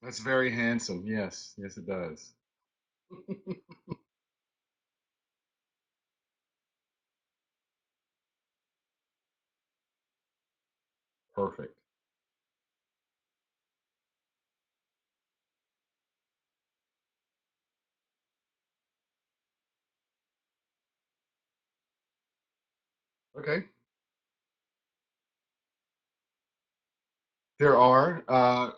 That's very handsome. Yes, yes, it does. Perfect. Okay. There are.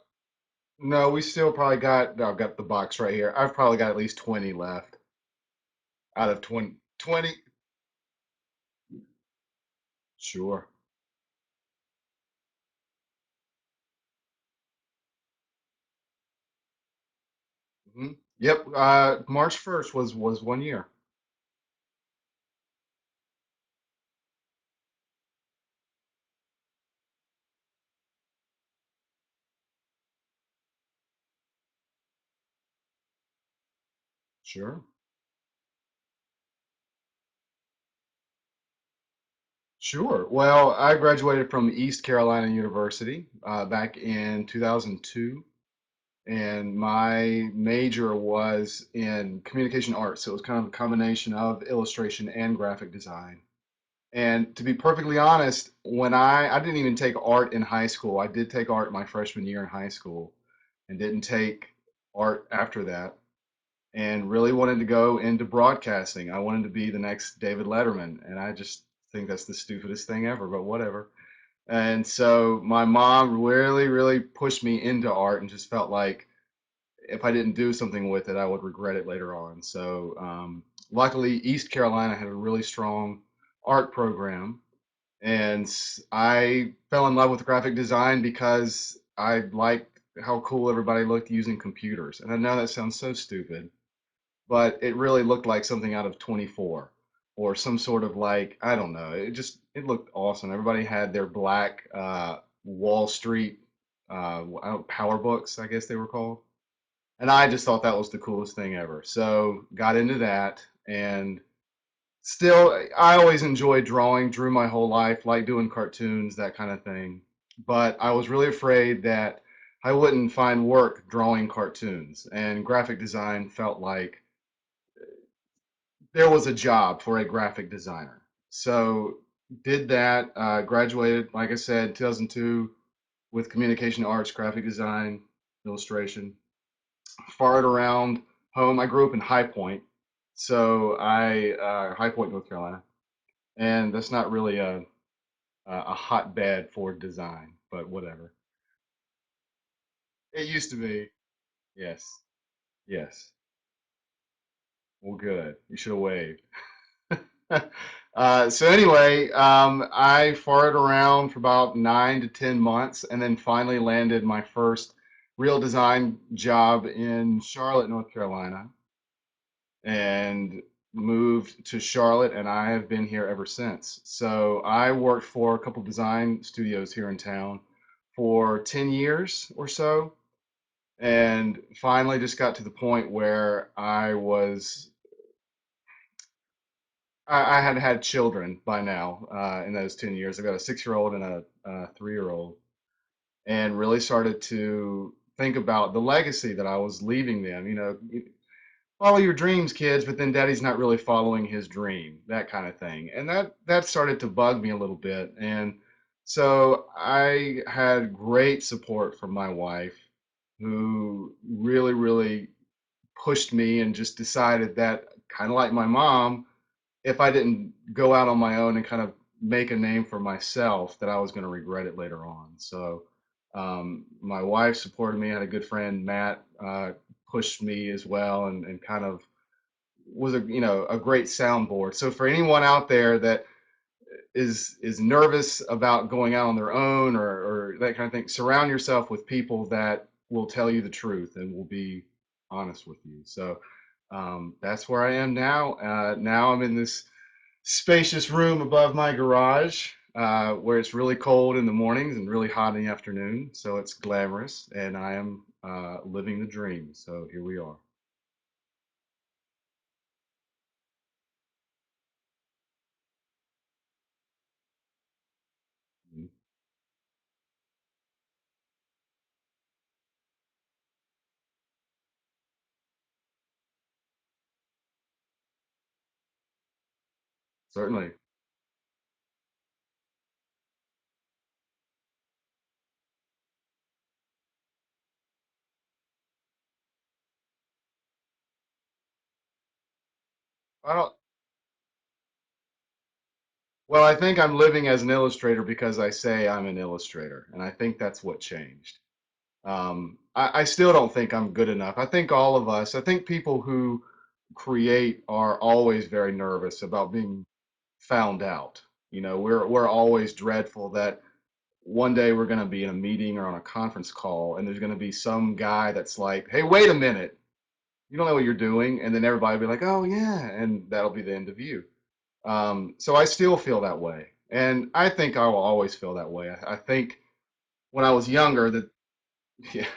No, we still probably got. No, I've got the box right here. I've probably got at least 20 left out of 20. 20. Sure. Yep. March 1st was 1 year. Sure. Sure. Well, I graduated from East Carolina University back in 2002, and my major was in communication arts. So it was kind of a combination of illustration and graphic design. And to be perfectly honest, when I didn't even take art in high school. I did take art my freshman year in high school and didn't take art after that, and really wanted to go into broadcasting. I wanted to be the next David Letterman, and I just think that's the stupidest thing ever, but whatever. And so my mom really, really pushed me into art and just felt like if I didn't do something with it, I would regret it later on. So luckily, East Carolina had a really strong art program, and I fell in love with graphic design because I liked how cool everybody looked using computers. And I know that sounds so stupid, but it really looked like something out of 24 or some sort of like, I don't know. It looked awesome. Everybody had their black Wall Street power books, I guess they were called. And I just thought that was the coolest thing ever. So got into that, and still, I always enjoyed drawing, drew my whole life, like doing cartoons, that kind of thing. But I was really afraid that I wouldn't find work drawing cartoons, and graphic design felt like there was a job for a graphic designer. So did that, graduated, like I said, 2002 with communication arts, graphic design, illustration. Farted around home. I grew up in High Point, so High Point, North Carolina, and that's not really a hotbed for design, but whatever. It used to be. Yes, yes. Well, good. You should have waved. So anyway, I farted around for about 9 to 10 months, and then finally landed my first real design job in Charlotte, North Carolina, and moved to Charlotte, and I have been here ever since. So I worked for a couple design studios here in town for 10 years or so, and finally just got to the point where I had had children by now in those 10 years. I've got a 6-year old and a 3-year old, and really started to think about the legacy that I was leaving them. Follow your dreams, kids, but then daddy's not really following his dream, that kind of thing. And that started to bug me a little bit. And so I had great support from my wife, who really, really pushed me and just decided that, kind of like my mom, if I didn't go out on my own and kind of make a name for myself, that I was going to regret it later on. So my wife supported me. I had a good friend, Matt, pushed me as well, and kind of was a great soundboard. So for anyone out there that is nervous about going out on their own, or that kind of thing, surround yourself with people that will tell you the truth and will be honest with you. So that's where I am now. Now I'm in this spacious room above my garage, where it's really cold in the mornings and really hot in the afternoon. So it's glamorous, and I am living the dream. So here we are. Mhm. Certainly. I don't Well, I think I'm living as an illustrator because I say I'm an illustrator, and I think that's what changed. I still don't think I'm good enough. I think people who create are always very nervous about being found out. We're always dreadful that one day we're going to be in a meeting or on a conference call, and there's going to be some guy that's like, "Hey, wait a minute, you don't know what you're doing," and then everybody will be like, "Oh yeah," and that'll be the end of you. So I still feel that way, and I think I will always feel that way. I think when I was younger, that yeah,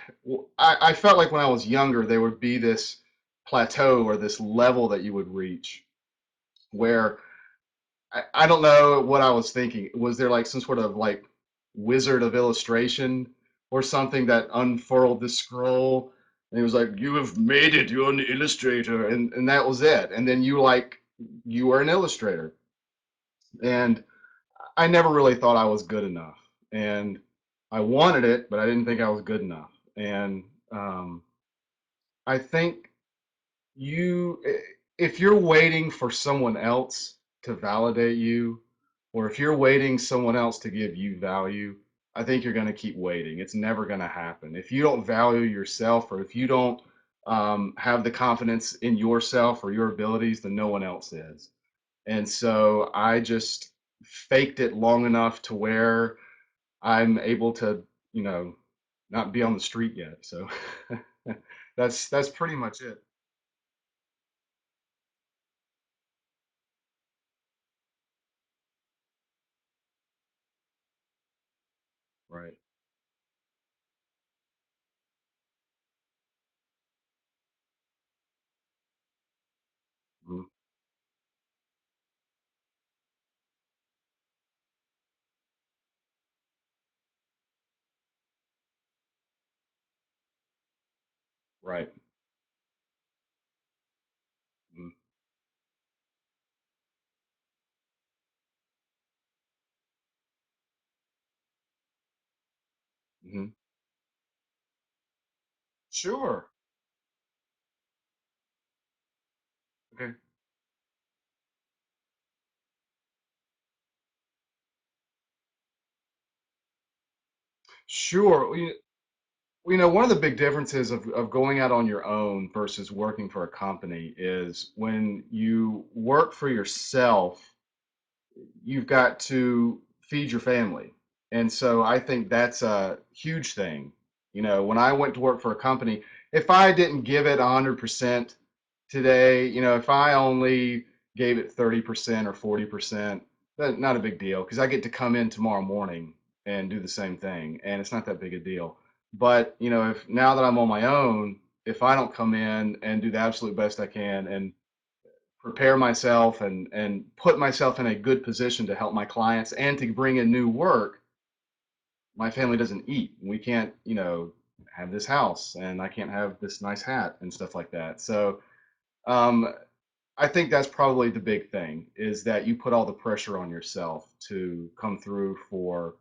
I felt like when I was younger, there would be this plateau or this level that you would reach where I don't know what I was thinking. Was there like some sort of like wizard of illustration or something that unfurled the scroll? And it was like, you have made it, you're an illustrator, and that was it. And then you were an illustrator. And I never really thought I was good enough. And I wanted it, but I didn't think I was good enough. And I think you if you're waiting for someone else to validate you, or if you're waiting someone else to give you value, I think you're going to keep waiting. It's never going to happen if you don't value yourself, or if you don't have the confidence in yourself or your abilities, then no one else is. And so I just faked it long enough to where I'm able to, you know, not be on the street yet. So that's pretty much it. Right. Mhm. Right. Mhm. Mhm. Sure. Okay. Sure. One of the big differences of going out on your own versus working for a company is when you work for yourself, you've got to feed your family. And so I think that's a huge thing. When I went to work for a company, if I didn't give it 100% today, if I only gave it 30% or 40%, that's not a big deal because I get to come in tomorrow morning and do the same thing. And it's not that big a deal. But, if now that I'm on my own, if I don't come in and do the absolute best I can and prepare myself and put myself in a good position to help my clients and to bring in new work, my family doesn't eat. We can't, have this house, and I can't have this nice hat and stuff like that. So um, I think that's probably the big thing is that you put all the pressure on yourself to come through for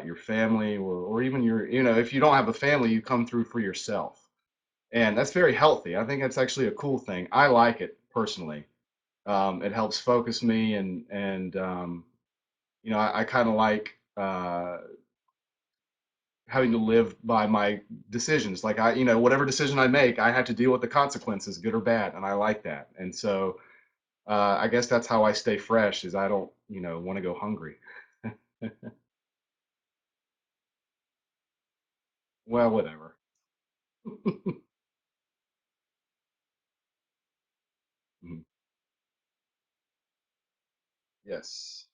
your family, or even if you don't have a family, you come through for yourself. And that's very healthy. I think that's actually a cool thing. I like it personally. It helps focus me, and I kind of like having to live by my decisions. Like whatever decision I make, I have to deal with the consequences, good or bad, and I like that. And so I guess that's how I stay fresh. Is I don't want to go hungry. Well, whatever. Mhm. Yes.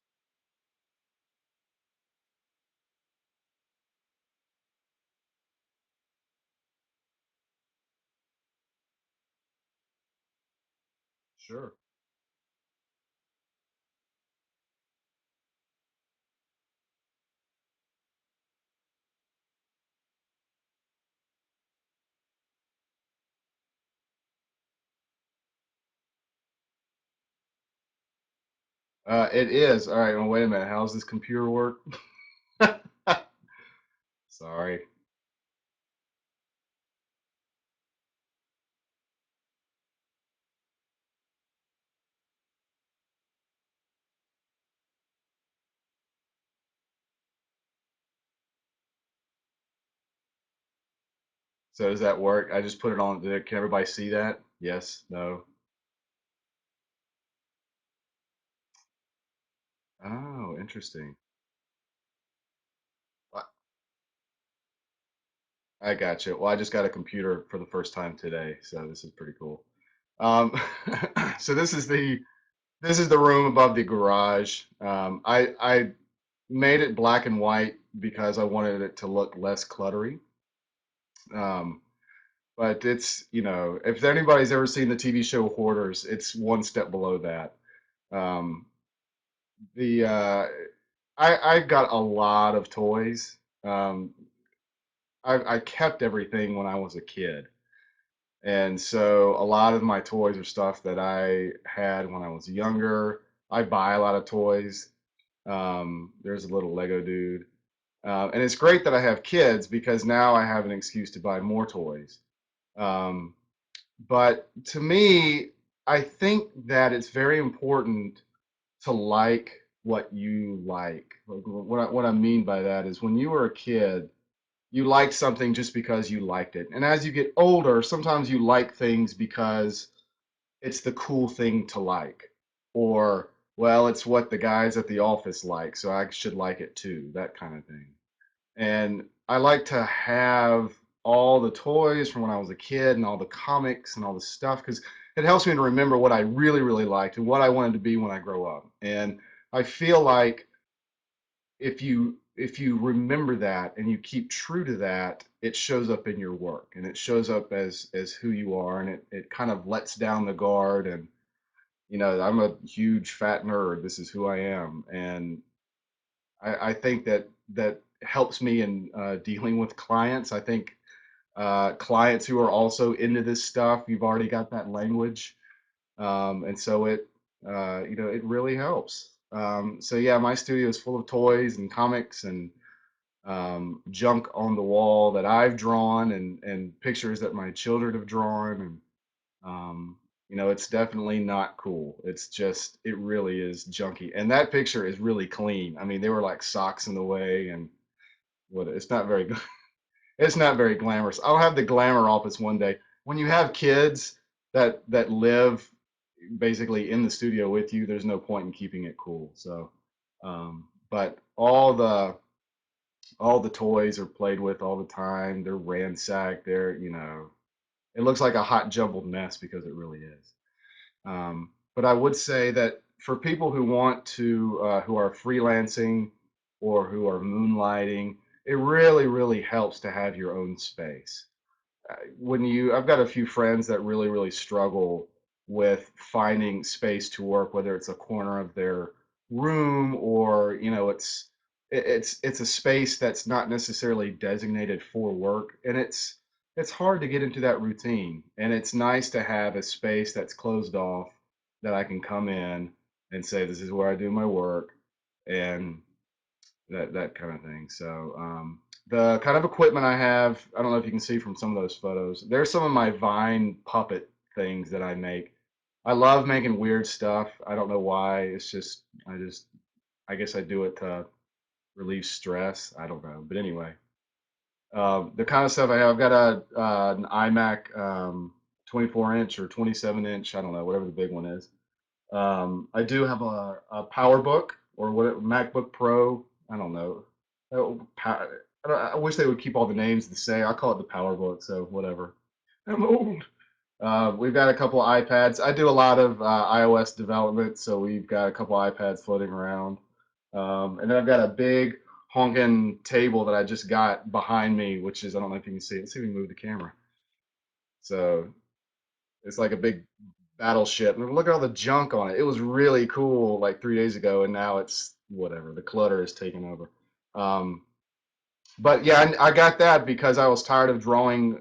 Sure. It is. All right. Well, wait a minute. How's this computer work? Sorry. So does that work? I just put it on. Can everybody see that? Yes. No. Oh, interesting. Well, I got you. Well, I just got a computer for the first time today, so this is pretty cool. Um, so this is the room above the garage. I made it black and white because I wanted it to look less cluttery. Um, but if anybody's ever seen the TV show Hoarders, it's one step below that. Um, the I got a lot of toys. Um, I kept everything when I was a kid, and so a lot of my toys are stuff that I had when I was younger. I buy a lot of toys. There's a little Lego dude. And it's great that I have kids because now I have an excuse to buy more toys. Um, but to me, I think that it's very important to like what you like. What I mean by that is when you were a kid, you liked something just because you liked it. And as you get older, sometimes you like things because it's the cool thing to like. Or, well, it's what the guys at the office like, so I should like it too, that kind of thing. And I like to have all the toys from when I was a kid and all the comics and all the stuff because it helps me to remember what I really, really liked and what I wanted to be when I grow up. And I feel like if you remember that and you keep true to that, it shows up in your work and it shows up as who you are, and it kind of lets down the guard. And I'm a huge fat nerd. This is who I am. And I think that helps me in dealing with clients. I think clients who are also into this stuff, you've already got that language, and so it really helps. So yeah, my studio is full of toys and comics and junk on the wall that I've drawn and pictures that my children have drawn. And um, it's definitely not cool. It's just, it really is junky. And that picture is really clean. I mean, there were like socks in the way and it's not very good. It's not very glamorous. I'll have the glamour office one day. When you have kids that live basically in the studio with you, there's no point in keeping it cool. So, but all the toys are played with all the time. They're ransacked. It looks like a hot jumbled mess because it really is. But I would say that for people who are freelancing or who are moonlighting, it really, really helps to have your own space. I've got a few friends that really, really struggle with finding space to work, whether it's a corner of their room or, it's a space that's not necessarily designated for work. And it's hard to get into that routine. And it's nice to have a space that's closed off that I can come in and say, this is where I do my work. And that kind of thing. So the kind of equipment I have, I don't know if you can see from some of those photos. There's some of my Vine puppet things that I make. I love making weird stuff. I don't know why. It's just I guess I do it to relieve stress. I don't know, but anyway, the kind of stuff I have, I've got an iMac 24-inch or 27-inch. I don't know, whatever the big one is. I do have a PowerBook or what MacBook Pro. I don't know. I wish they would keep all the names the same. I call it the PowerBook, so whatever. I'm old. We've got a couple of iPads. I do a lot of iOS development, so we've got a couple iPads floating around. And then I've got a big honking table that I just got behind me, which is, I don't know if you can see it. Let's see if we can move the camera. So it's like a big battleship. And look at all the junk on it. It was really cool like 3 days ago, and now it's whatever. The clutter is taking over. Um, but yeah, I got that because I was tired of drawing,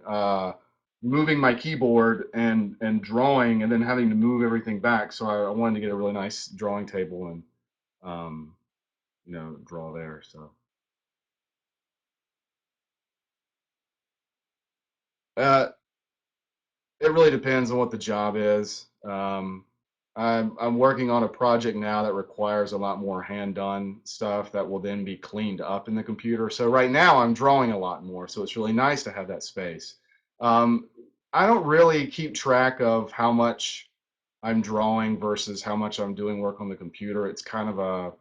moving my keyboard and drawing, and then having to move everything back. So I wanted to get a really nice drawing table, and um, draw there. So uh, it really depends on what the job is. I'm working on a project now that requires a lot more hand done stuff that will then be cleaned up in the computer. So right now I'm drawing a lot more. So it's really nice to have that space. Um, I don't really keep track of how much I'm drawing versus how much I'm doing work on the computer. It's kind of a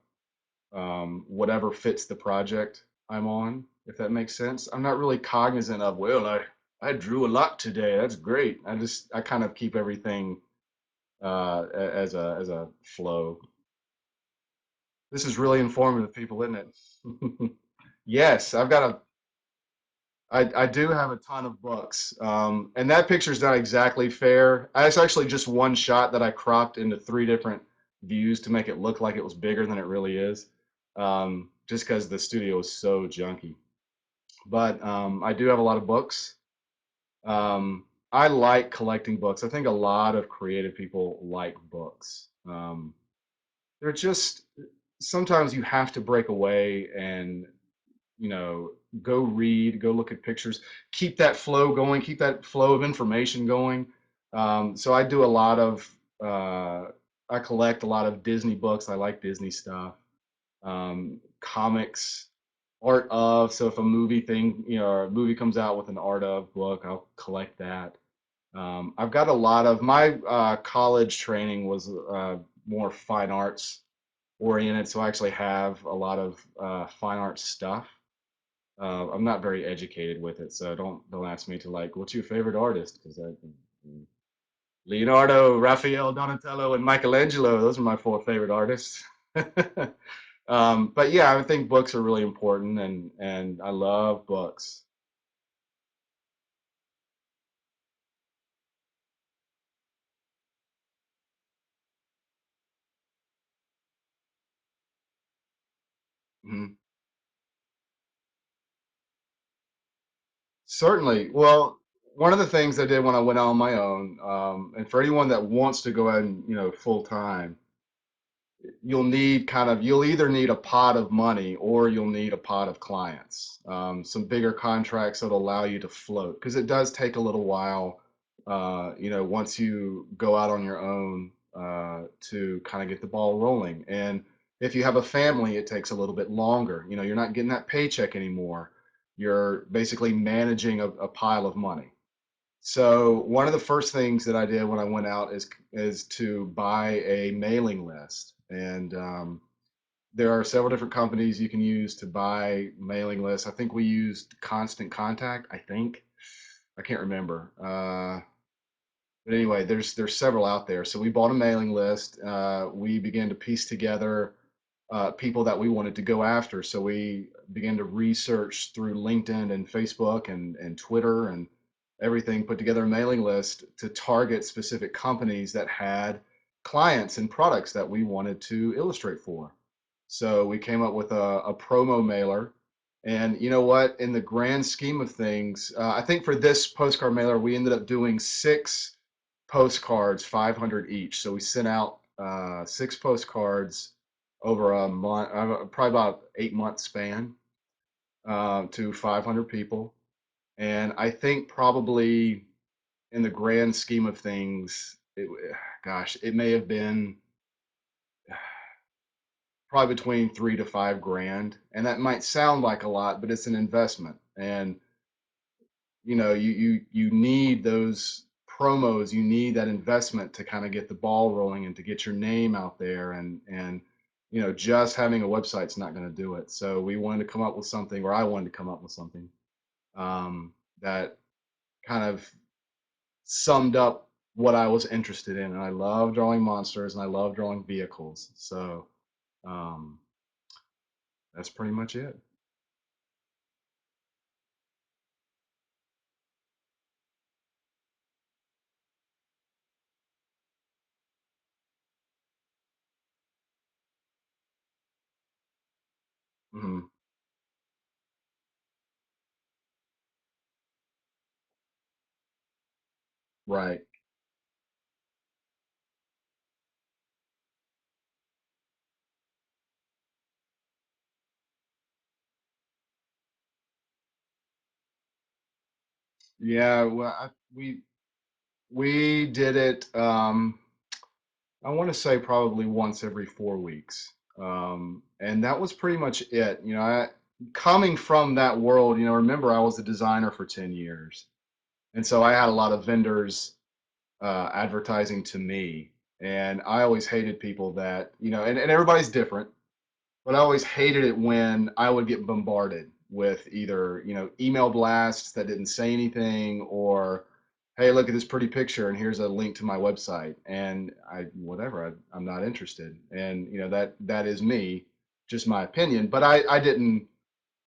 whatever fits the project I'm on, if that makes sense. I'm not really cognizant of, well, I drew a lot today. That's great. I kind of keep everything as a flow. This is really informative, people, isn't it? Yes, I do have a ton of books, and that picture's not exactly fair. It's actually just one shot that I cropped into three different views to make it look like it was bigger than it really is, just because the studio is so junky. But I do have a lot of books. I like collecting books. I think a lot of creative people like books. They're just sometimes you have to break away and you know go read, go look at pictures, keep that flow going, keep that flow of information going. So I do a lot of I collect a lot of Disney books. I like Disney stuff, comics, art of. So if a movie thing, a movie comes out with an art of book, I'll collect that. I've got a lot of my college training was more fine arts oriented, so I actually have a lot of fine art stuff. I'm not very educated with it, so don't ask me to like, what's your favorite artist? Because Leonardo, Raphael, Donatello, and Michelangelo. Those are my four favorite artists. But yeah, I think books are really important, and I love books. Mhm. Certainly. Well, one of the things I did when I went out on my own, and for anyone that wants to go ahead and full time, you'll either need a pot of money or you'll need a pot of clients, some bigger contracts that allow you to float, because it does take a little while, once you go out on your own, to kind of get the ball rolling. And if you have a family, it takes a little bit longer. You're not getting that paycheck anymore. You're basically managing a pile of money. So one of the first things that I did when I went out is to buy a mailing list, and there are several different companies you can use to buy mailing lists. I think we used Constant Contact. I can't remember. But anyway, there's several out there. So we bought a mailing list. We began to piece together people that we wanted to go after. So we began to research through LinkedIn and Facebook and Twitter and everything, put together a mailing list to target specific companies that had clients and products that we wanted to illustrate for. So we came up with a promo mailer. And you know what? In the grand scheme of things, I think for this postcard mailer, we ended up doing six postcards, 500 each. So we sent out six postcards over a month, probably about 8 month span, to 500 people. And I think probably in the grand scheme of things, gosh, it may have been probably between 3 to 5 grand. And that might sound like a lot, but it's an investment. And you need those promos, you need that investment to kind of get the ball rolling and to get your name out there, and just having a website's not going to do it. So we wanted to come up with something, or I wanted to come up with something, that kind of summed up what I was interested in. And I love drawing monsters and I love drawing vehicles, so um, that's pretty much it. Mhm. Right. Yeah, well, we did it. I want to say probably once every 4 weeks, and that was pretty much it. Coming from that world, remember I was a designer for 10 years, and so I had a lot of vendors advertising to me, and I always hated people that and everybody's different. But I always hated it when I would get bombarded with either, email blasts that didn't say anything or, hey, look at this pretty picture and here's a link to my website. And whatever, I'm not interested. And, that is me, just my opinion. But I didn't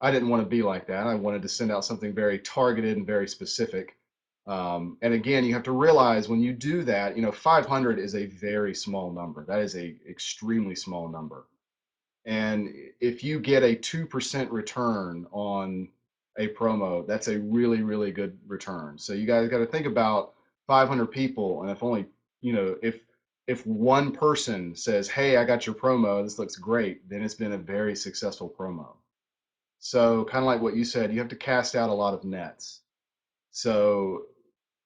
want to be like that. I wanted to send out something very targeted and very specific. And again, you have to realize when you do that, 500 is a very small number. That is a extremely small number, and if you get a 2% return on a promo, that's a really, really good return. So you guys got to think about 500 people. And if only, if one person says, hey, I got your promo, this looks great, then it's been a very successful promo. So kind of like what you said, you have to cast out a lot of nets. So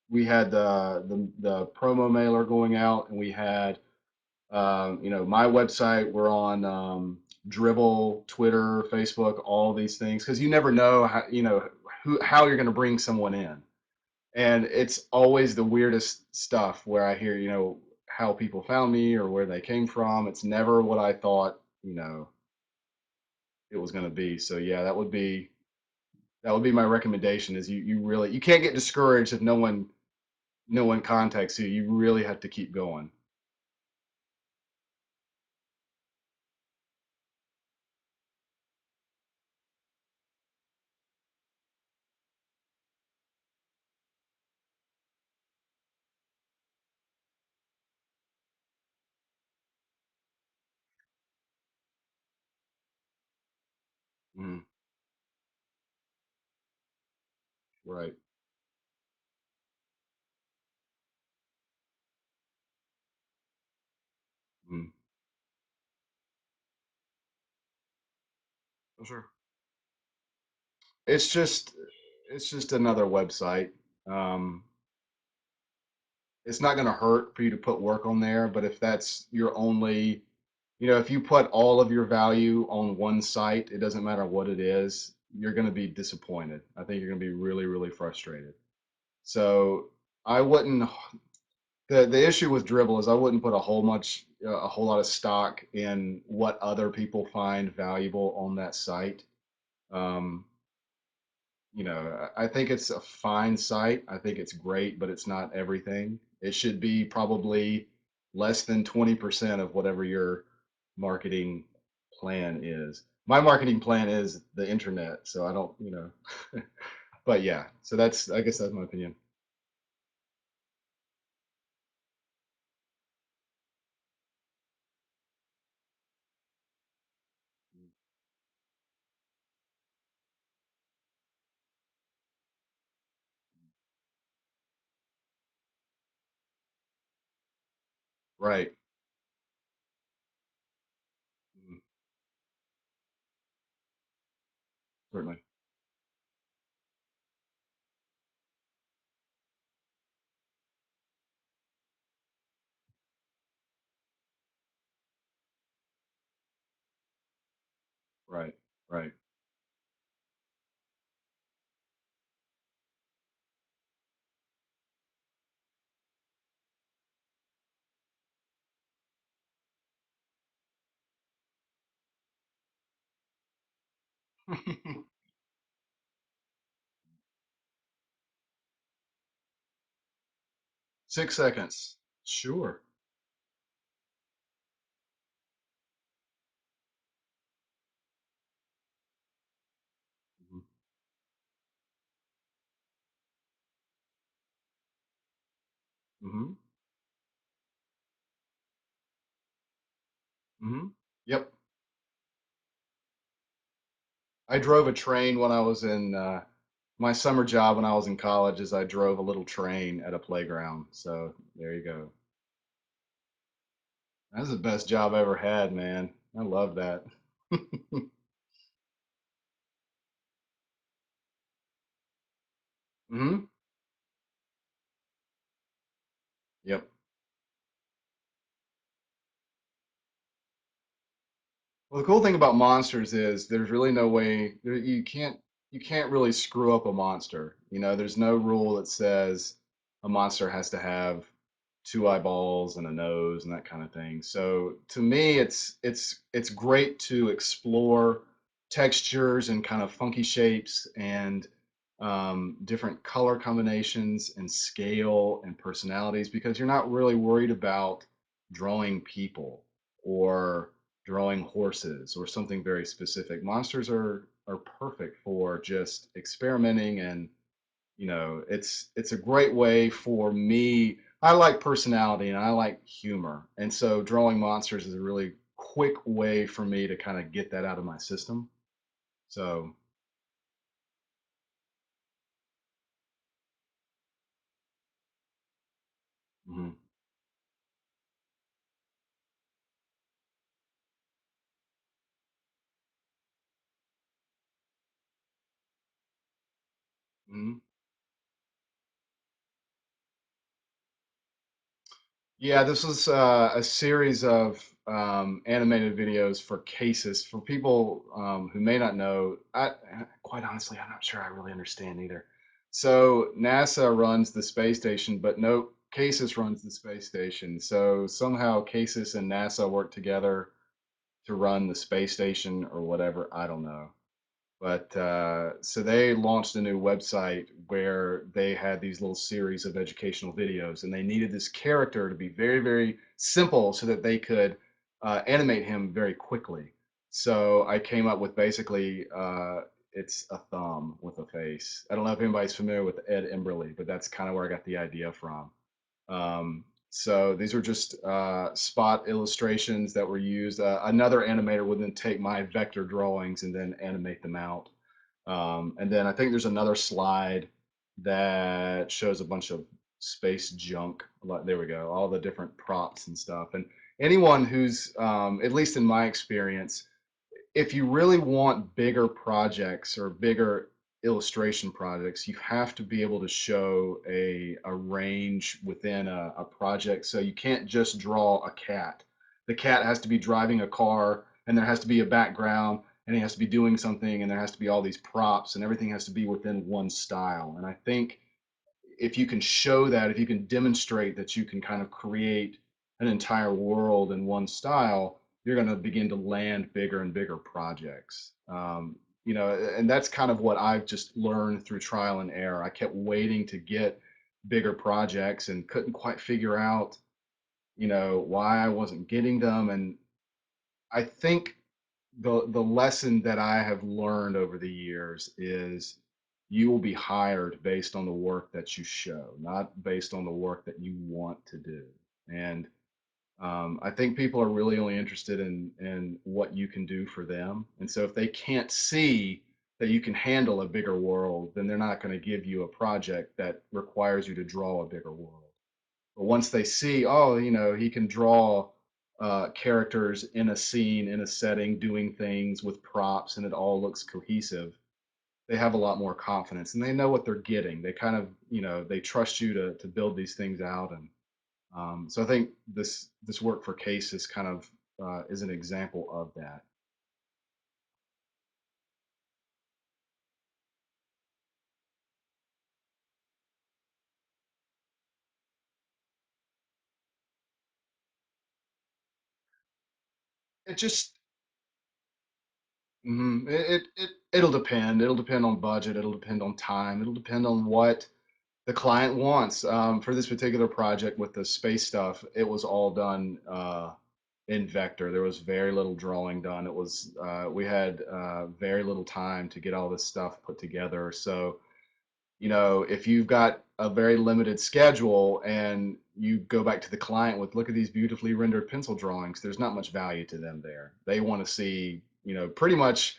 we had the promo mailer going out, and we had my website. We're on Dribble, Twitter, Facebook, all these things because you never know how you're going to bring someone in, and it's always the weirdest stuff where I hear how people found me or where they came from. It's never what I thought it was going to be. So yeah, that would be my recommendation. Is you can't get discouraged if no one contacts you. You really have to keep going. Mhm. Right. Mhm. For sure. It's just it's just another website. Um, it's not going to hurt for you to put work on there, but if that's your only, if you put all of your value on one site, it doesn't matter what it is, you're going to be disappointed. I think you're going to be really, really frustrated. So I wouldn't. The issue with Dribble is I wouldn't put a whole lot of stock in what other people find valuable on that site. Um, I think it's a fine site. I think it's great, but it's not everything. It should be probably less than 20% of whatever your marketing plan is. My marketing plan is the internet, so I don't, but yeah, so I guess that's my opinion. Right. Mhm. Certainly. Right. Right. 6 seconds. Sure. Hmm. Hmm. Hmm. Yep. I drove a train when I was in my summer job when I was in college. Is I drove a little train at a playground. So there you go. That's the best job I ever had, man. I love that. Hmm. Well, the cool thing about monsters is there's really no way you can't really screw up a monster. There's no rule that says a monster has to have two eyeballs and a nose and that kind of thing. So to me, it's great to explore textures and kind of funky shapes and different color combinations and scale and personalities because you're not really worried about drawing people or drawing horses or something very specific. Monsters are perfect for just experimenting and it's a great way for me. I like personality and I like humor. And so drawing monsters is a really quick way for me to kind of get that out of my system. So, mhm, mhm. Yeah, this was a series of animated videos for cases. For people who may not know, quite honestly, I'm not sure I really understand either. So NASA runs the space station, but no, Cases runs the space station. So somehow Cases and NASA work together to run the space station or whatever. I don't know. But so they launched a new website where they had these little series of educational videos, and they needed this character to be very, very simple so that they could animate him very quickly. So I came up with basically it's a thumb with a face. I don't know if anybody's familiar with Ed Emberley, but that's kind of where I got the idea from. So these were just spot illustrations that were used. Another animator would then take my vector drawings and then animate them out. And then I think there's another slide that shows a bunch of space junk. There we go, all the different props and stuff. And anyone who's, at least in my experience, if you really want bigger projects or bigger illustration projects, you have to be able to show a range within a project. So you can't just draw a cat. The cat has to be driving a car, and there has to be a background, and he has to be doing something, and there has to be all these props, and everything has to be within one style. And I think if you can show that, if you can demonstrate that you can kind of create an entire world in one style, you're going to begin to land bigger and bigger projects. And that's kind of what I've just learned through trial and error. I kept waiting to get bigger projects and couldn't quite figure out, why I wasn't getting them. And I think the lesson that I have learned over the years is you will be hired based on the work that you show, not based on the work that you want to do. And I think people are really only interested in what you can do for them. And so if they can't see that you can handle a bigger world, then they're not going to give you a project that requires you to draw a bigger world. But once they see, oh, he can draw characters in a scene, in a setting, doing things with props, and it all looks cohesive, they have a lot more confidence and they know what they're getting. They kind of, they trust you to build these things out. And so I think this work for Case is kind of is an example of that. It just it'll depend. It'll depend on budget. It'll depend on time. It'll depend on what the client wants. For this particular project with the space stuff, it was all done in vector. There was very little drawing done. It was we had very little time to get all this stuff put together. So if you've got a very limited schedule and you go back to the client with, look at these beautifully rendered pencil drawings, there's not much value to them there. They want to see, pretty much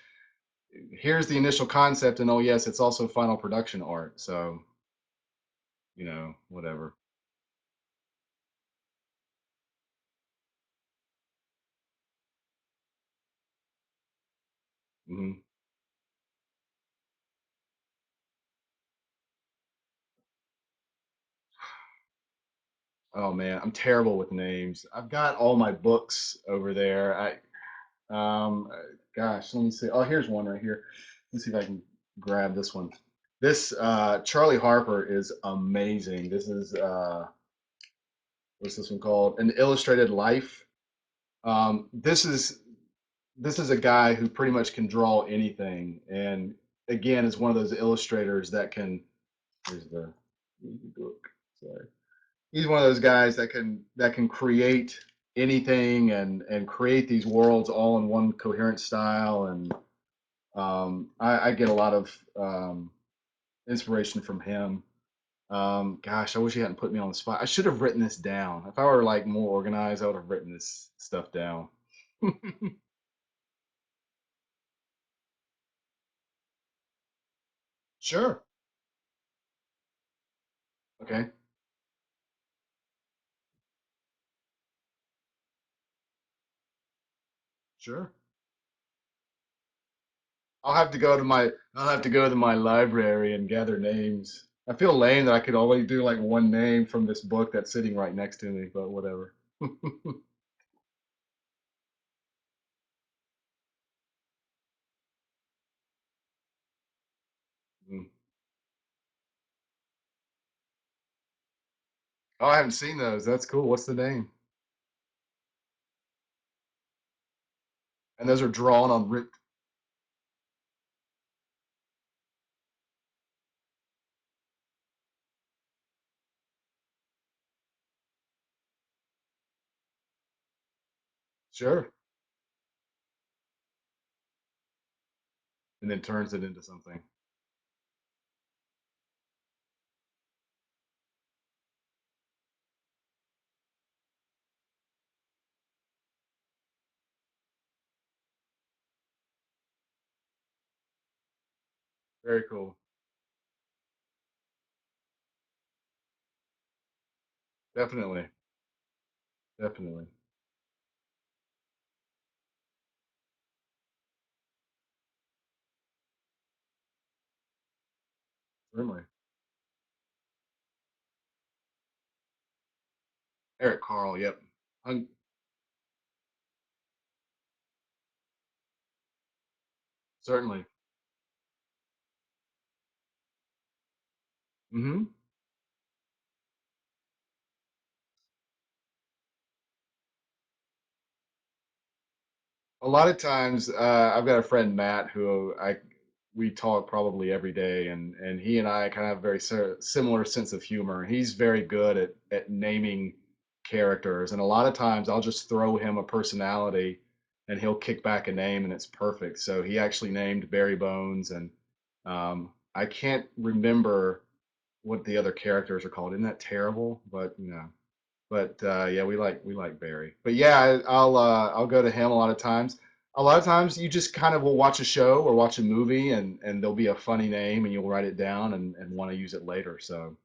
here's the initial concept, and oh yes, it's also final production art. So whatever. Hmm. Oh man, I'm terrible with names. I've got all my books over there. Gosh, let me see. Oh, here's one right here. Let's see if I can grab this one. This Charlie Harper is amazing. This is what's this one called? An Illustrated Life. This is a guy who pretty much can draw anything, and again, is one of those illustrators that can. Here's the book. Sorry. He's one of those guys that can create anything and create these worlds all in one coherent style. And I get a lot of inspiration from him. Gosh, I wish he hadn't put me on the spot. I should have written this down. If I were like more organized, I would have written this stuff down. Sure. Okay. Sure. I'll have to go to my library and gather names. I feel lame that I could only do like one name from this book that's sitting right next to me, but whatever. Mm. Oh, I haven't seen those. That's cool. What's the name? And those are drawn on ripped. Sure. And then turns it into something. Very cool. Definitely. Definitely. Certainly. Eric Carl. Yep. Un- Certainly. Hmm. A lot of times, I've got a friend Matt who I we talk probably every day, and he and I kind of have a very similar sense of humor. He's very good at naming characters, and a lot of times I'll just throw him a personality, and he'll kick back a name, and it's perfect. So he actually named Barry Bones, and I can't remember what the other characters are called. Isn't that terrible? But yeah, we like Barry. But yeah, I'll go to him a lot of times. A lot of times you just kind of will watch a show or watch a movie, and there'll be a funny name and you'll write it down and want to use it later. So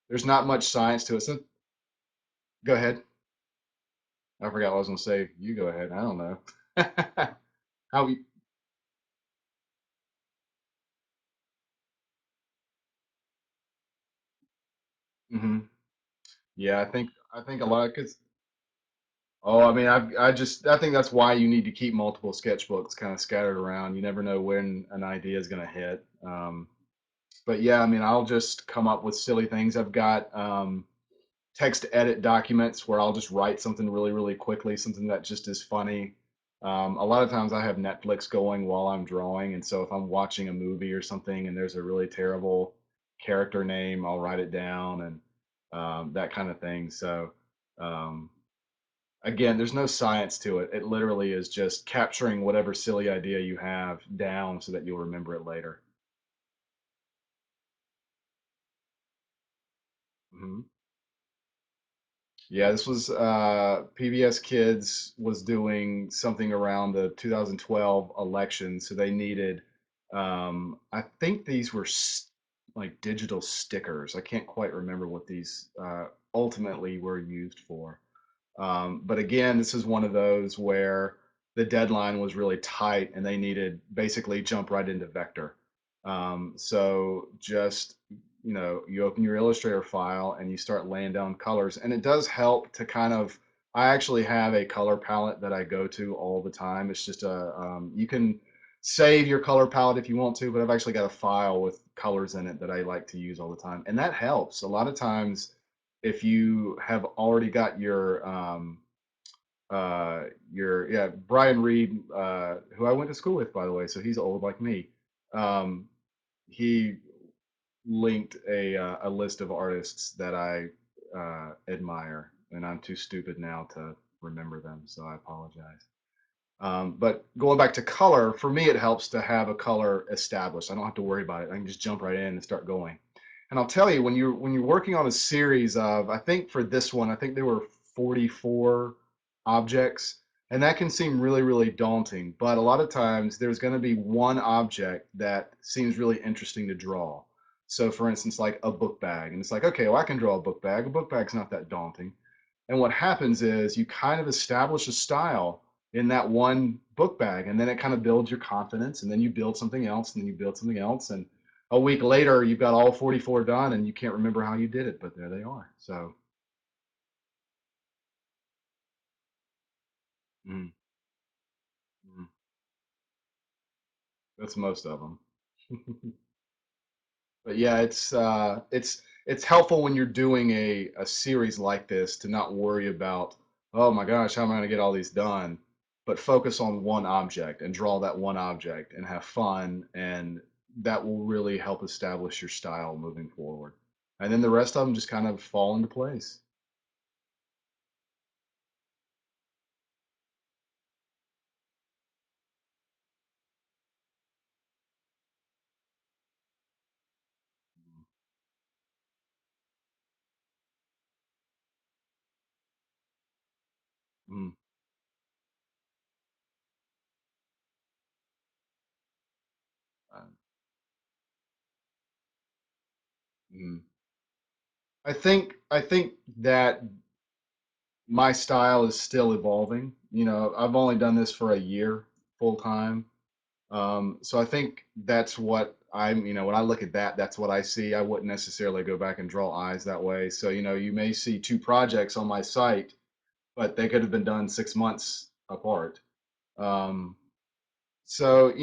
there's not much science to it. So go ahead. I forgot what I was gonna say. You go ahead. I don't know. How we hmm Yeah, I think a lot because I mean I think that's why you need to keep multiple sketchbooks kind of scattered around. You never know when an idea is gonna hit. But yeah, I mean, I'll just come up with silly things. I've got text edit documents where I'll just write something really, really quickly, something that just is funny. A lot of times I have Netflix going while I'm drawing, and so if I'm watching a movie or something and there's a really terrible character name, I'll write it down and that kind of thing. So um, again, there's no science to it. It literally is just capturing whatever silly idea you have down so that you'll remember it later. Mhm. Yeah, this was PBS Kids was doing something around the 2012 election, so they needed I think these were like digital stickers. I can't quite remember what these ultimately were used for. But again, this is one of those where the deadline was really tight and they needed basically jump right into vector. So just, you open your Illustrator file and you start laying down colors. And it does help to kind of I actually have a color palette that I go to all the time. It's just you can save your color palette if you want to, but I've actually got a file with colors in it that I like to use all the time. And that helps. A lot of times, if you have already got yeah, Brian Reed, who I went to school with, by the way, so he's old like me. Um, he linked a list of artists that I admire, and I'm too stupid now to remember them, so I apologize. But going back to color, for me, it helps to have a color established. I don't have to worry about it. I can just jump right in and start going. And I'll tell you, when you're working on a series of, I think for this one, I think there were 44 objects, and that can seem really, really daunting. But a lot of times, there's going to be one object that seems really interesting to draw. So, for instance, like a book bag, and it's like, okay, well, I can draw a book bag. A book bag's not that daunting. And what happens is you kind of establish a style in that one book bag, and then it kind of builds your confidence, and then you build something else, and then you build something else, and a week later you've got all 44 done, and you can't remember how you did it, but there they are. So mm, mm, that's most of them. But yeah, it's helpful when you're doing a series like this to not worry about, oh my gosh, how am I going to get all these done, but focus on one object and draw that one object and have fun, and that will really help establish your style moving forward. And then the rest of them just kind of fall into place. Mm, uh, mm. I think that my style is still evolving. I've only done this for a year full time. So I think that's what when I look at that, that's what I see. I wouldn't necessarily go back and draw eyes that way. So, you may see two projects on my site, but they could have been done 6 months apart. Um, so,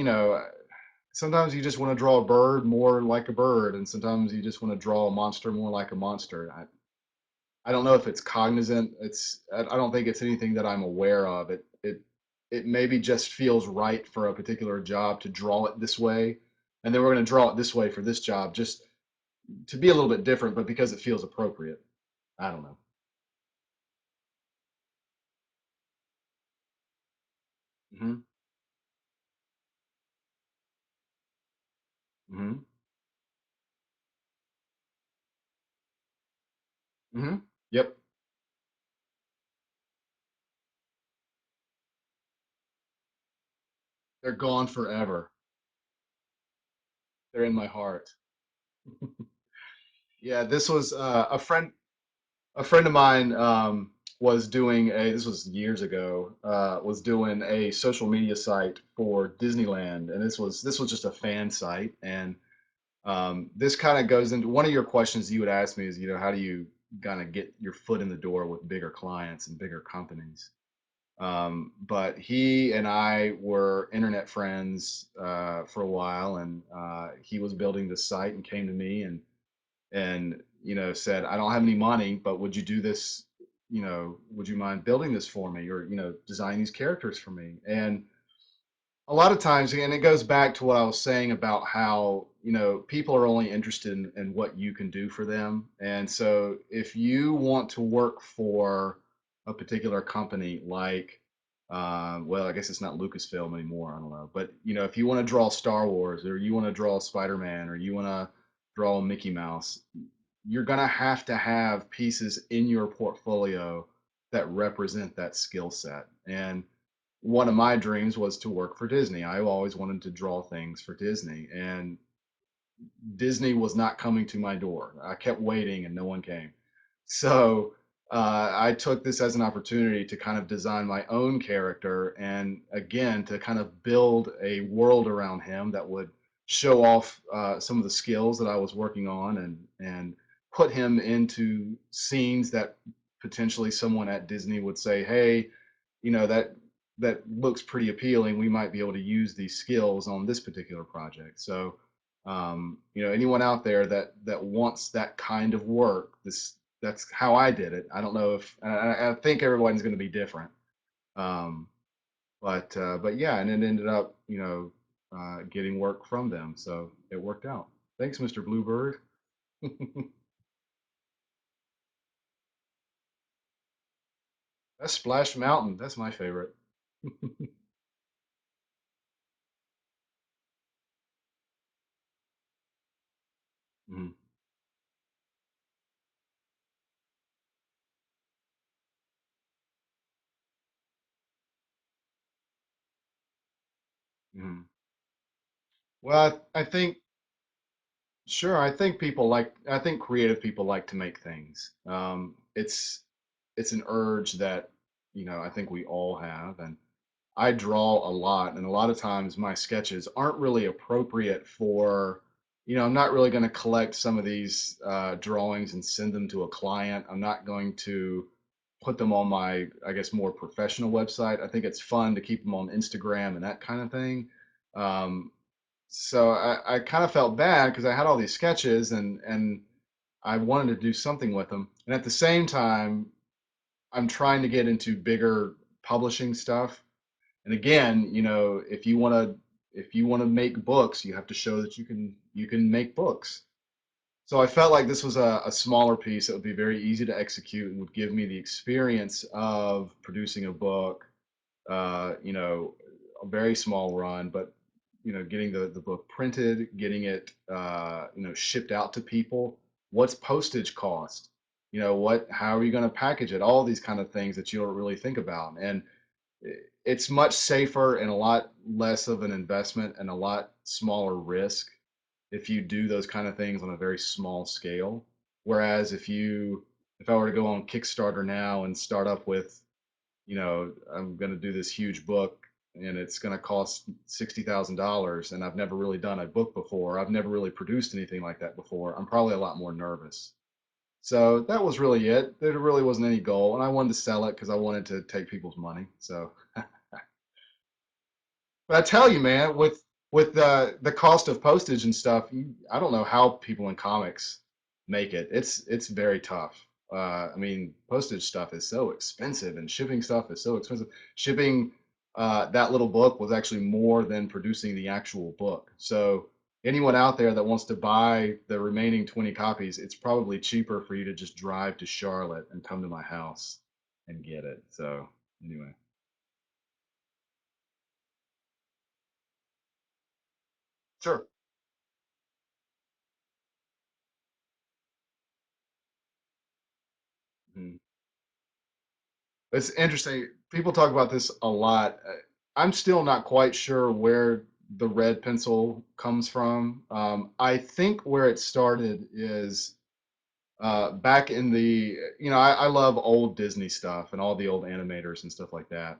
sometimes you just want to draw a bird more like a bird, and sometimes you just want to draw a monster more like a monster. I don't know if it's cognizant. I don't think it's anything that I'm aware of. It maybe just feels right for a particular job to draw it this way, and then we're going to draw it this way for this job, just to be a little bit different, but because it feels appropriate. I don't know. Hmm. Hmm. Hmm. Yep. They're gone forever. They're in my heart. Yeah, this was a friend of mine was doing this was years ago, was doing a social media site for Disneyland, and this was just a fan site. And this kind of goes into one of your questions you would ask me is, how do you kind of get your foot in the door with bigger clients and bigger companies? But he and I were internet friends for a while, and he was building this site and came to me and said, I don't have any money, but would you do this? Would you mind building this for me, or designing these characters for me? And a lot of times, and it goes back to what I was saying about how people are only interested in what you can do for them. And so if you want to work for a particular company, like well, I guess it's not Lucasfilm anymore, I don't know, but if you want to draw Star Wars, or you want to draw Spider-Man, or you want to draw Mickey Mouse, you're going to have pieces in your portfolio that represent that skill set. And one of my dreams was to work for Disney. I always wanted to draw things for Disney, and Disney was not coming to my door. I kept waiting and no one came. So I took this as an opportunity to kind of design my own character, and again, to kind of build a world around him that would show off some of the skills that I was working on, and put him into scenes that potentially someone at Disney would say, "Hey, that looks pretty appealing. We might be able to use these skills on this particular project." So, anyone out there that wants that kind of work, that's how I did it. I don't know if I think everyone's going to be different. Um, but yeah, and it ended up, getting work from them, so it worked out. Thanks, Mr. Bluebird. That's Splash Mountain. That's my favorite. Mhm, mhm. Well, I think sure. I think creative people like to make things. It's an urge that I think we all have, and I draw a lot, and a lot of times my sketches aren't really appropriate for. I'm not really going to collect some of these drawings and send them to a client. I'm not going to put them on my, I guess, more professional website. I think it's fun to keep them on Instagram and that kind of thing. Um, so I kind of felt bad because I had all these sketches and I wanted to do something with them. And at the same time, I'm trying to get into bigger publishing stuff. And again, if you want to make books, you have to show that you can make books. So I felt like this was a smaller piece that would be very easy to execute and would give me the experience of producing a book, a very small run, but getting the book printed, getting it shipped out to people. What's postage cost? How are you going to package it? All these kind of things that you don't really think about. And it's much safer and a lot less of an investment and a lot smaller risk if you do those kind of things on a very small scale. Whereas if I were to go on Kickstarter now and start up with, I'm going to do this huge book and it's going to cost $60,000 and I've never really done a book before. I've never really produced anything like that before. I'm probably a lot more nervous. So that was really it. There really wasn't any goal, and I wanted to sell it because I wanted to take people's money. So but I tell you, man, with the cost of postage and stuff, I don't know how people in comics make it. It's very tough. I mean, postage stuff is so expensive, and shipping stuff is so expensive. Shipping that little book was actually more than producing the actual book. So anyone out there that wants to buy the remaining 20 copies, it's probably cheaper for you to just drive to Charlotte and come to my house and get it. So anyway, sure. Mhm. It's interesting. People talk about this a lot. I'm still not quite sure where the red pencil comes from. I think where it started is back in I love old Disney stuff and all the old animators and stuff like that.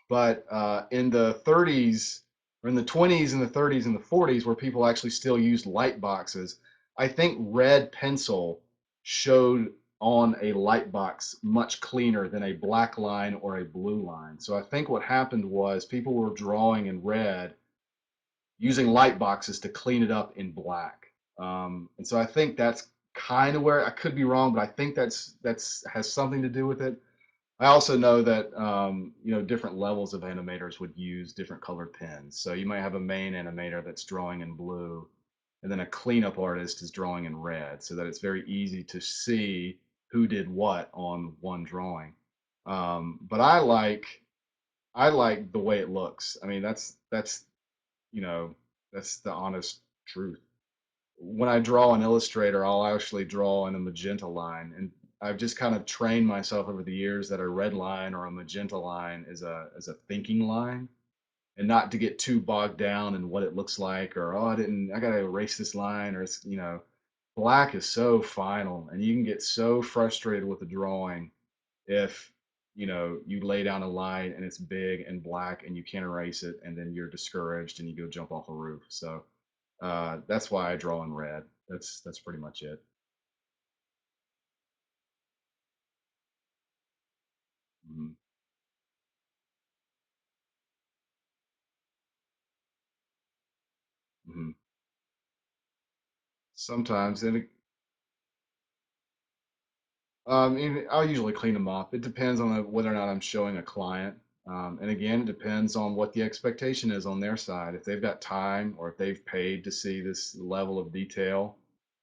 But in the 30s, or in the 20s and the 30s and the 40s, where people actually still used light boxes, I think red pencil showed on a light box much cleaner than a black line or a blue line. So I think what happened was people were drawing in red using light boxes to clean it up in black. And so I think that's kind of where I could be wrong, but I think that's has something to do with it. I also know that different levels of animators would use different colored pens. So you might have a main animator that's drawing in blue, and then a cleanup artist is drawing in red, so that it's very easy to see who did what on one drawing. But I like the way it looks. I mean, you know that's the honest truth. When I draw in Illustrator, I'll actually draw in a magenta line, and I've just kind of trained myself over the years that a red line or a magenta line is a thinking line, and not to get too bogged down in what it looks like or I gotta erase this line or black is so final, and you can get so frustrated with the drawing if you lay down a line and it's big and black and you can't erase it, and then you're discouraged and you go jump off a roof. So that's why I draw in red. That's pretty much it. Sometimes, and I'll usually clean them up. It depends on whether or not I'm showing a client. And again, it depends on what the expectation is on their side. If they've got time or if they've paid to see this level of detail,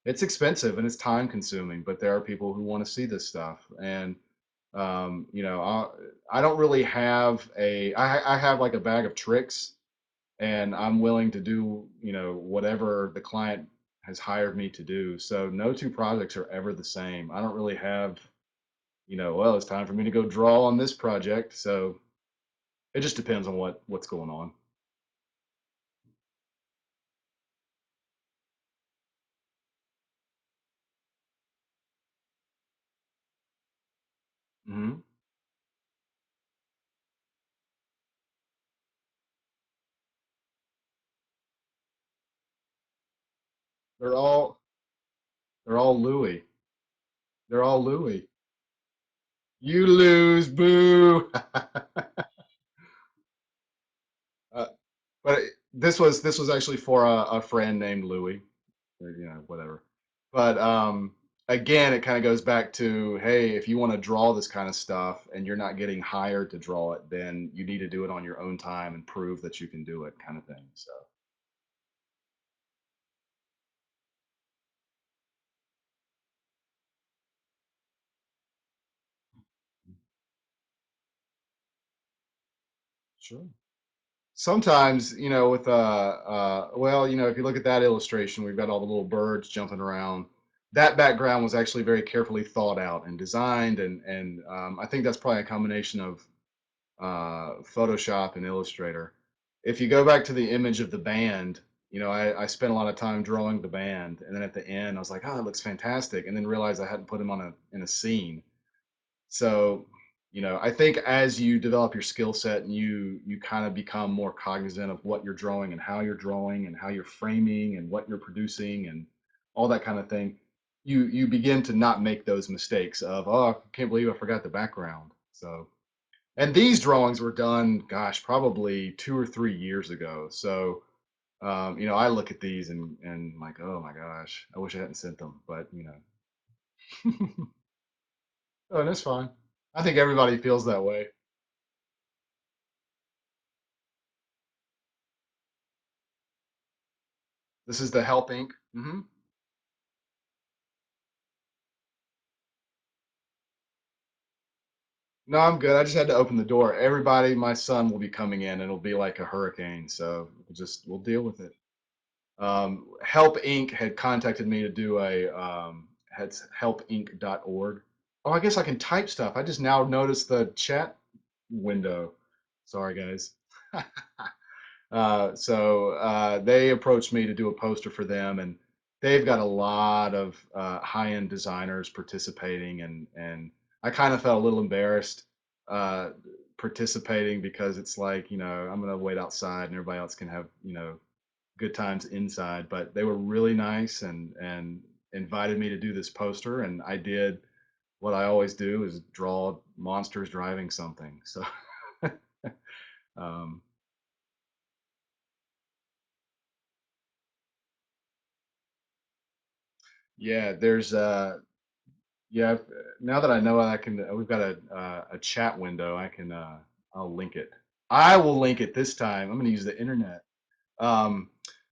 it's expensive and it's time consuming, but there are people who want to see this stuff. And, I don't really have I have like a bag of tricks, and I'm willing to do, whatever the client has hired me to do. So no two projects are ever the same. I don't really have, well, it's time for me to go draw on this project. So it just depends on what's going on. Hmm. They're all they're all Louis. They're all Louis. You lose, boo. uh, but this was actually for a friend named Louis, or whatever. But again, it kind of goes back to, hey, if you want to draw this kind of stuff and you're not getting hired to draw it, then you need to do it on your own time and prove that you can do it, kind of thing. So sure. Sometimes, with well, if you look at that illustration, we've got all the little birds jumping around. That background was actually very carefully thought out and designed, and I think that's probably a combination of Photoshop and Illustrator. If you go back to the image of the band, I spent a lot of time drawing the band, and then at the end, I was like, oh, that looks fantastic, and then realized I hadn't put him on in a scene. So, I think as you develop your skill set and you kind of become more cognizant of what you're drawing and how you're framing and what you're producing and all that kind of thing, you begin to not make those mistakes of, oh, I can't believe I forgot the background. So, and these drawings were done, gosh, probably 2 or 3 years ago. So, I look at these and like, oh my gosh, I wish I hadn't sent them, but oh, that's fine. I think everybody feels that way. This is the Help Inc. No, I'm good. I just had to open the door. Everybody, my son will be coming in. It'll be like a hurricane, so we'll deal with it. Help Inc. had contacted me to do had helpinc.org. Oh, I guess I can type stuff. I just now noticed the chat window. Sorry, guys. They approached me to do a poster for them, and they've got a lot of high-end designers participating, and I kind of felt a little embarrassed uh, participating because it's like, I'm gonna wait outside and everybody else can have good times inside. But they were really nice and invited me to do this poster, and I did what I always do is draw monsters driving something. So um, yeah, there's yeah, now that I know I can, we've got a chat window. I'll link it. I will link it this time. I'm going to use the internet. Um,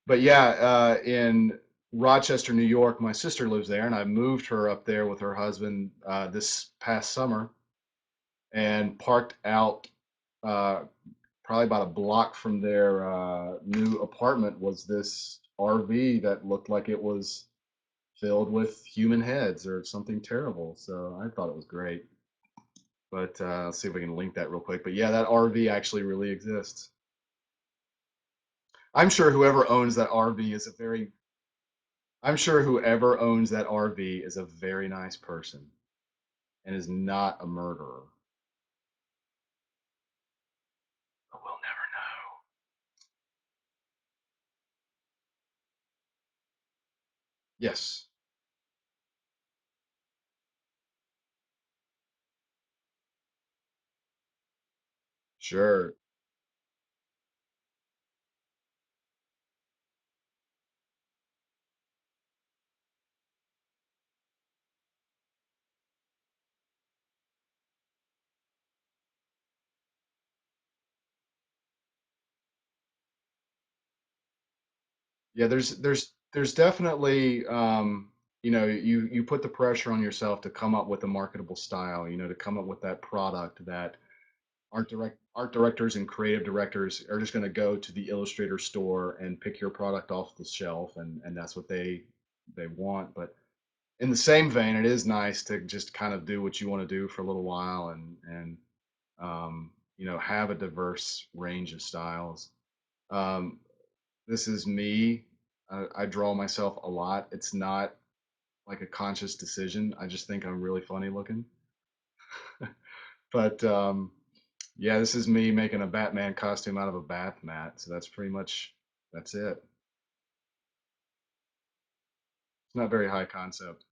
but yeah, in Rochester, New York, my sister lives there, and I moved her up there with her husband this past summer and parked out uh, probably about a block from their new apartment was this RV that looked like it was filled with human heads or something terrible. So I thought it was great. But let's see if we can link that real quick. But yeah, that RV actually really exists. I'm sure whoever owns that RV is a very, I'm sure whoever owns that RV is a very nice person and is not a murderer. But we'll never know. Yes, sure. Yeah, there's definitely you put the pressure on yourself to come up with a marketable style, to come up with that product that art directors and creative directors are just going to go to the Illustrator store and pick your product off the shelf, and that's what they want. But in the same vein, it is nice to just kind of do what you want to do for a little while and have a diverse range of styles. Um, this is me. I draw myself a lot. It's not like a conscious decision. I just think I'm really funny looking. But yeah, this is me making a Batman costume out of a bath mat. So that's it. It's not very high concept.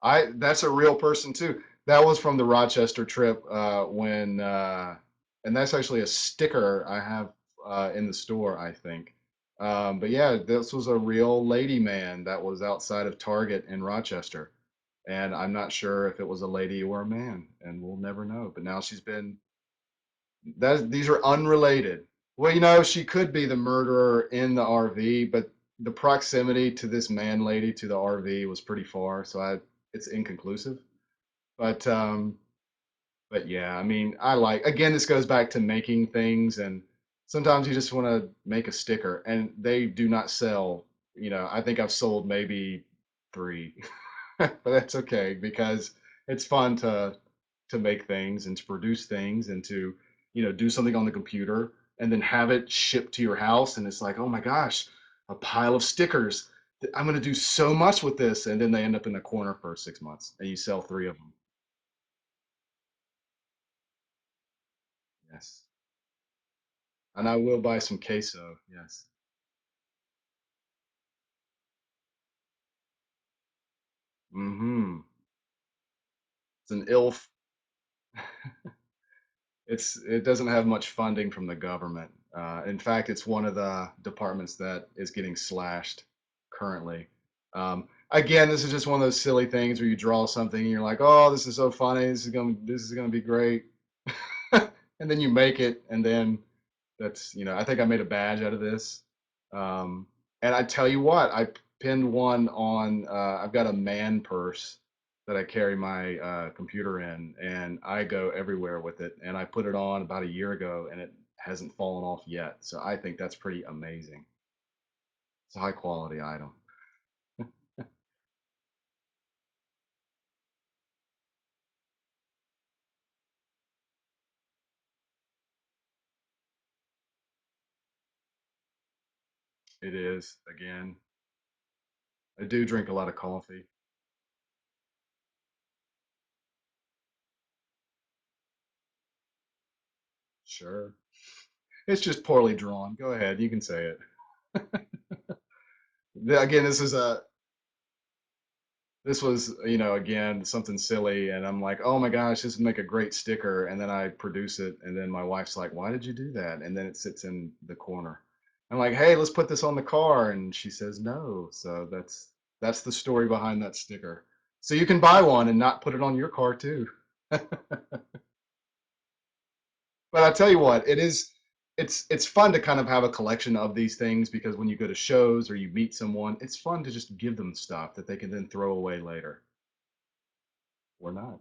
I That's a real person too. That was from the Rochester trip and that's actually a sticker I have in the store, I think. But yeah, this was a real lady man that was outside of Target in Rochester, and I'm not sure if it was a lady or a man, and we'll never know. But now she's been that these are unrelated. Well, she could be the murderer in the RV, but the proximity to this man lady to the RV was pretty far, so I it's inconclusive. But but yeah, I mean, I like again, this goes back to making things, and sometimes you just want to make a sticker, and they do not sell. I think I've sold maybe three, but that's okay because it's fun to make things and to produce things and to do something on the computer and then have it shipped to your house, and it's like, oh my gosh, a pile of stickers. I'm going to do so much with this, and then they end up in the corner for 6 months and you sell three of them. Yes. And I will buy some queso. Yes. Mhm. It's an ilf. It doesn't have much funding from the government. In fact, it's one of the departments that is getting slashed currently. Again, this is just one of those silly things where you draw something and you're like, "Oh, this is so funny. This is gonna be great," and then you make it, and then I think I made a badge out of this. Um, and I tell you what, I pinned one on. I've got a man purse that I carry my computer in, and I go everywhere with it. And I put it on about a year ago, and it hasn't fallen off yet. So I think that's pretty amazing. It's a high quality item. It is. Again, I do drink a lot of coffee. Sure. It's just poorly drawn. Go ahead. You can say it. Again, this was, again, something silly, and I'm like, oh my gosh, this would make a great sticker. And then I produce it, and then my wife's like, why did you do that? And then it sits in the corner. I'm like, hey, let's put this on the car, and she says no. So that's the story behind that sticker. So you can buy one and not put it on your car too. But I tell you what, it's fun to kind of have a collection of these things because when you go to shows or you meet someone, it's fun to just give them stuff that they can then throw away later or not.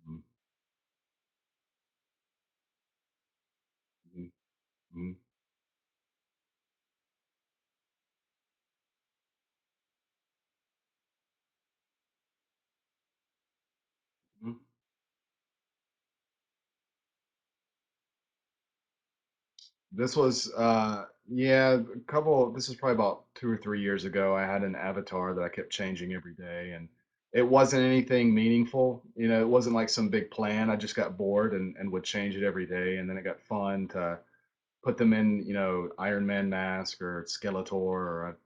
Mhm, mhm, mhm, mhm. This was yeah, this is probably about 2 or 3 years ago. I had an avatar that I kept changing every day, and it wasn't anything meaningful. It wasn't like some big plan. I just got bored and would change it every day, and then it got fun to put them in, Iron Man mask or Skeletor, or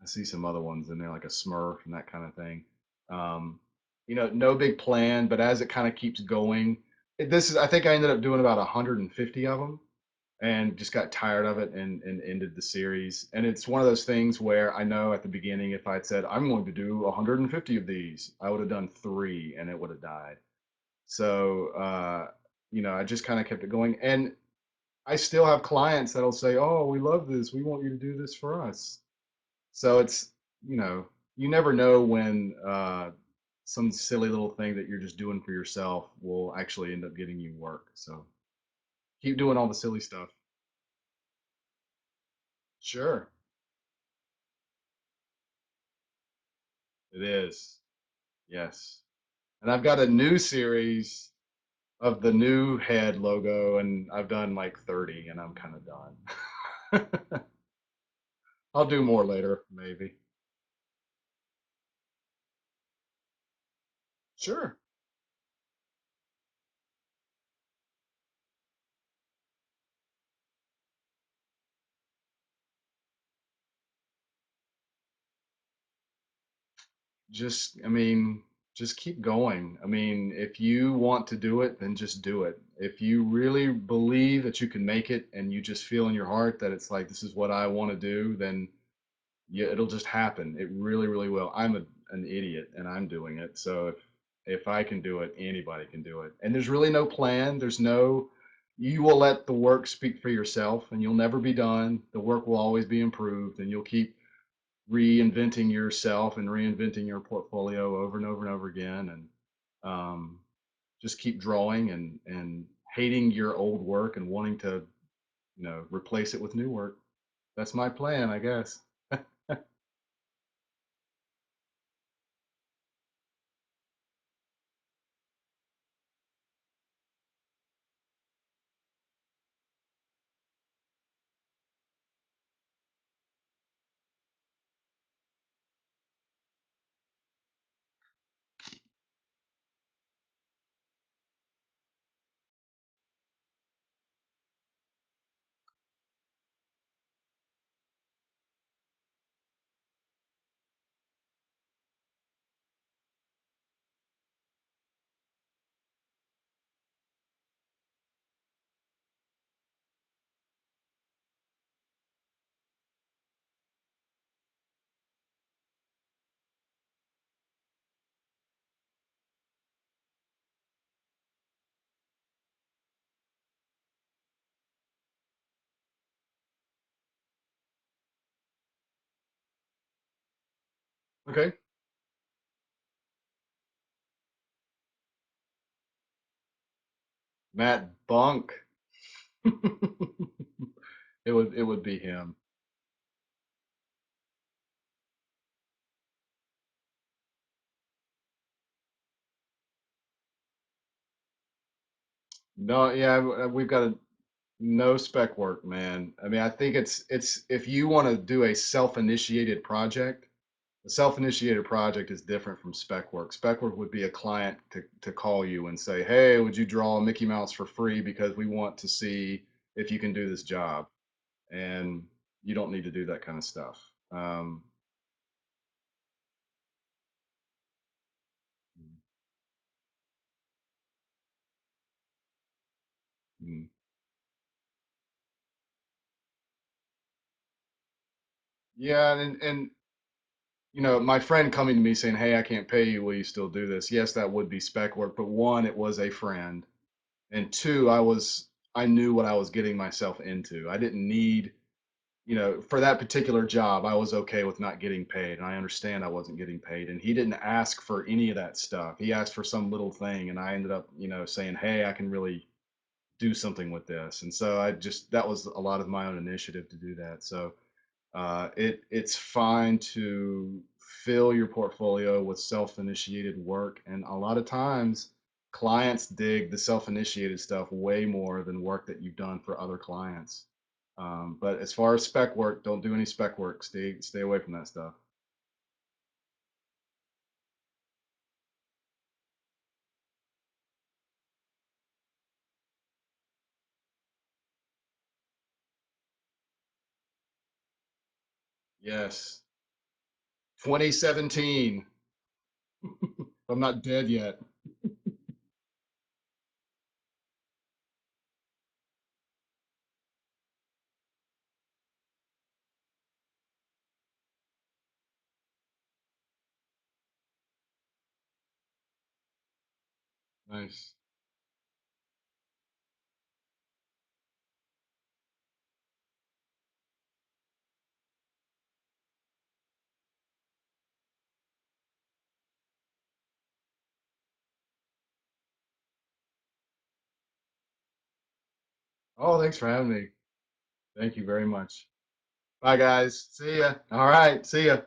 I see some other ones in there like a Smurf and that kind of thing. Um, no big plan, but as it kind of keeps going, this is I think I ended up doing about 150 of them, and just got tired of it and ended the series. And it's one of those things where I know at the beginning, if I'd said, I'm going to do 150 of these, I would have done three and it would have died. So, I just kind of kept it going. And I still have clients that'll say, "Oh, we love this. We want you to do this for us." So you know, you never know when some silly little thing that you're just doing for yourself will actually end up getting you work. So keep doing all the silly stuff. Sure, it is. Yes. And I've got a new series of the new head logo, and I've done like 30, and I'm kind of done. I'll do more later, maybe. Sure. I mean, just keep going. I mean, if you want to do it, then just do it. If you really believe that you can make it and you just feel in your heart that it's like, this is what I want to do, then yeah, it'll just happen. It really, really will. An idiot and I'm doing it. So if I can do it, anybody can do it. And there's really no plan. You will let the work speak for yourself and you'll never be done. The work will always be improved and you'll keep reinventing yourself and reinventing your portfolio over and over and over again, and um, just keep drawing and hating your old work and wanting to replace it with new work. That's my plan, I guess. Okay. Matt Bunk. It would be him. No, yeah, we've got no spec work, man. I mean, I think it's if you want to do a self-initiated project. A self-initiated project is different from spec work. Spec work would be a client to call you and say, "Hey, would you draw Mickey Mouse for free because we want to see if you can do this job?" And you don't need to do that kind of stuff. Um, mm, yeah, and my friend coming to me saying, "Hey, I can't pay you. Will you still do this?" Yes, that would be spec work, but one, it was a friend, and two, I knew what I was getting myself into. I didn't need for that particular job, I was okay with not getting paid. And I understand I wasn't getting paid. And he didn't ask for any of that stuff. He asked for some little thing. And I ended up, saying, hey, I can really do something with this. And so that was a lot of my own initiative to do that. So it's fine to fill your portfolio with self-initiated work, and a lot of times clients dig the self-initiated stuff way more than work that you've done for other clients. But as far as spec work, don't do any spec work. Stay away from that stuff. Yes, 2017. I'm not dead yet. Nice. Oh, thanks for having me. Thank you very much. Bye, guys. See ya. All right. See ya.